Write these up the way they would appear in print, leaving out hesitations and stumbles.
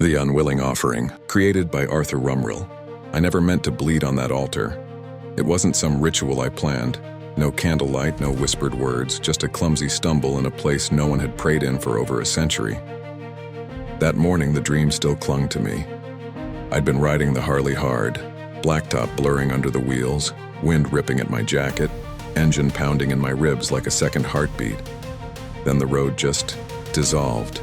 The Unwilling Offering, created by Arthur Rumrill. I never meant to bleed on that altar. It wasn't some ritual I planned. No candlelight, no whispered words, just a clumsy stumble in a place no one had prayed in for over a century. That morning, the dream still clung to me. I'd been riding the Harley hard, blacktop blurring under the wheels, wind ripping at my jacket, engine pounding in my ribs like a second heartbeat. Then the road just dissolved.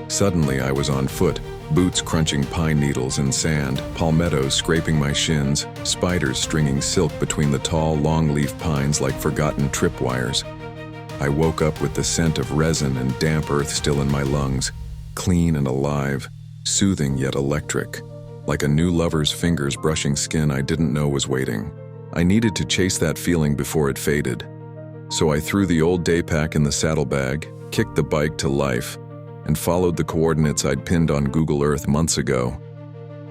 Suddenly, I was on foot, boots crunching pine needles and sand, palmettos scraping my shins, spiders stringing silk between the tall, long-leaf pines like forgotten tripwires. I woke up with the scent of resin and damp earth still in my lungs, clean and alive, soothing yet electric, like a new lover's fingers brushing skin I didn't know was waiting. I needed to chase that feeling before it faded. So I threw the old day pack in the saddlebag, kicked the bike to life, and followed the coordinates I'd pinned on Google Earth months ago.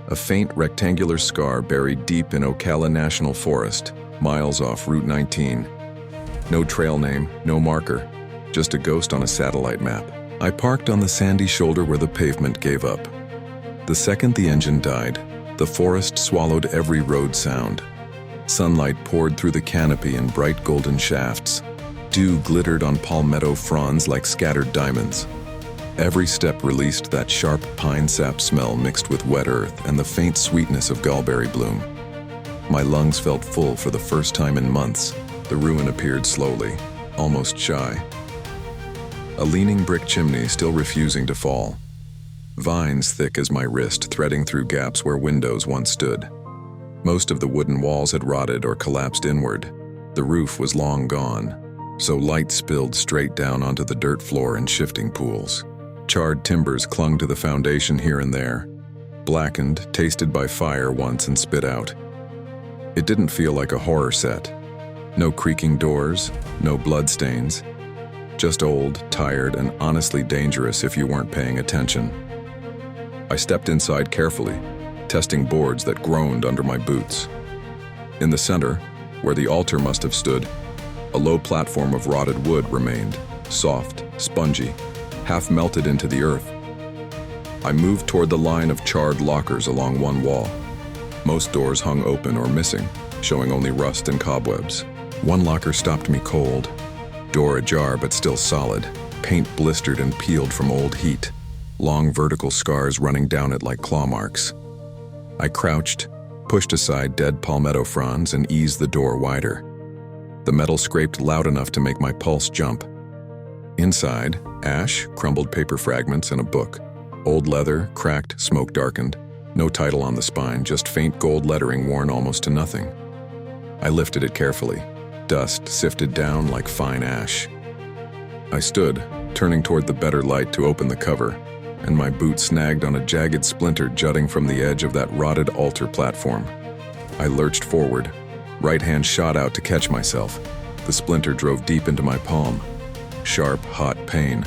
A faint rectangular scar buried deep in Ocala National Forest, miles off Route 19. No trail name, no marker, just a ghost on a satellite map. I parked on the sandy shoulder where the pavement gave up. The second the engine died, the forest swallowed every road sound. Sunlight poured through the canopy in bright golden shafts. Dew glittered on palmetto fronds like scattered diamonds. Every step released that sharp pine sap smell mixed with wet earth and the faint sweetness of gallberry bloom. My lungs felt full for the first time in months. The ruin appeared slowly, almost shy. A leaning brick chimney still refusing to fall. Vines thick as my wrist threading through gaps where windows once stood. Most of the wooden walls had rotted or collapsed inward. The roof was long gone, so light spilled straight down onto the dirt floor in shifting pools. Charred timbers clung to the foundation here and there, blackened, tasted by fire once and spit out. It didn't feel like a horror set. No creaking doors, no bloodstains. Just old, tired, and honestly dangerous if you weren't paying attention. I stepped inside carefully, testing boards that groaned under my boots. In the center, where the altar must have stood, a low platform of rotted wood remained, soft, spongy, half melted into the earth. I moved toward the line of charred lockers along one wall. Most doors hung open or missing, showing only rust and cobwebs. One locker stopped me cold, door ajar but still solid, paint blistered and peeled from old heat, long vertical scars running down it like claw marks. I crouched, pushed aside dead palmetto fronds and eased the door wider. The metal scraped loud enough to make my pulse jump. Inside, ash, crumbled paper fragments, and a book. Old leather, cracked, smoke darkened. No title on the spine, just faint gold lettering worn almost to nothing. I lifted it carefully. Dust sifted down like fine ash. I stood, turning toward the better light to open the cover, and my boot snagged on a jagged splinter jutting from the edge of that rotted altar platform. I lurched forward. Right hand shot out to catch myself. The splinter drove deep into my palm. Sharp, hot pain.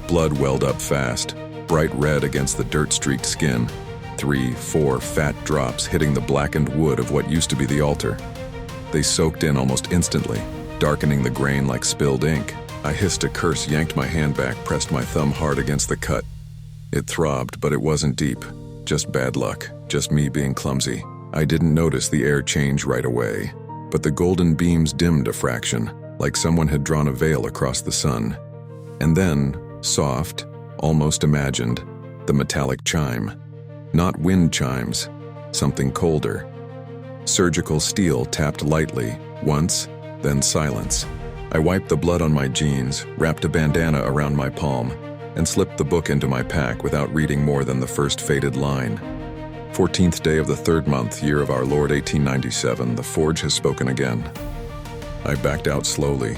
Blood welled up fast, bright red against the dirt-streaked skin. 3, 4 fat drops hitting the blackened wood of what used to be the altar. They soaked in almost instantly, darkening the grain like spilled ink. I hissed a curse, yanked my hand back, pressed my thumb hard against the cut. It throbbed, but it wasn't deep. Just bad luck, just me being clumsy. I didn't notice the air change right away, but the golden beams dimmed a fraction, like someone had drawn a veil across the sun. And then, soft, almost imagined, the metallic chime. Not wind chimes, something colder. Surgical steel tapped lightly, once, then silence. I wiped the blood on my jeans, wrapped a bandana around my palm, and slipped the book into my pack without reading more than the first faded line. 14th day of the 3rd month, year of our Lord 1897, the forge has spoken again. I backed out slowly.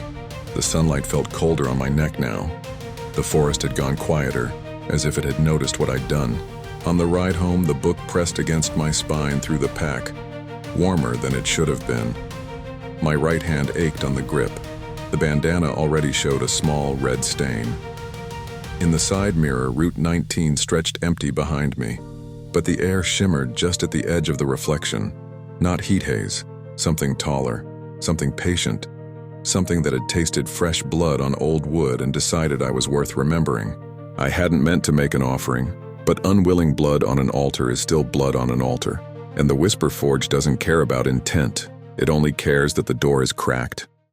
The sunlight felt colder on my neck now. The forest had gone quieter, as if it had noticed what I'd done. On the ride home, the book pressed against my spine through the pack, warmer than it should have been. My right hand ached on the grip. The bandana already showed a small red stain. In the side mirror, Route 19 stretched empty behind me, but the air shimmered just at the edge of the reflection. Not heat haze, something taller, something patient, something that had tasted fresh blood on old wood and decided I was worth remembering. I hadn't meant to make an offering, But unwilling blood on an altar is still blood on an altar, and the Whisper Forge doesn't care about intent. It only cares that the door is cracked.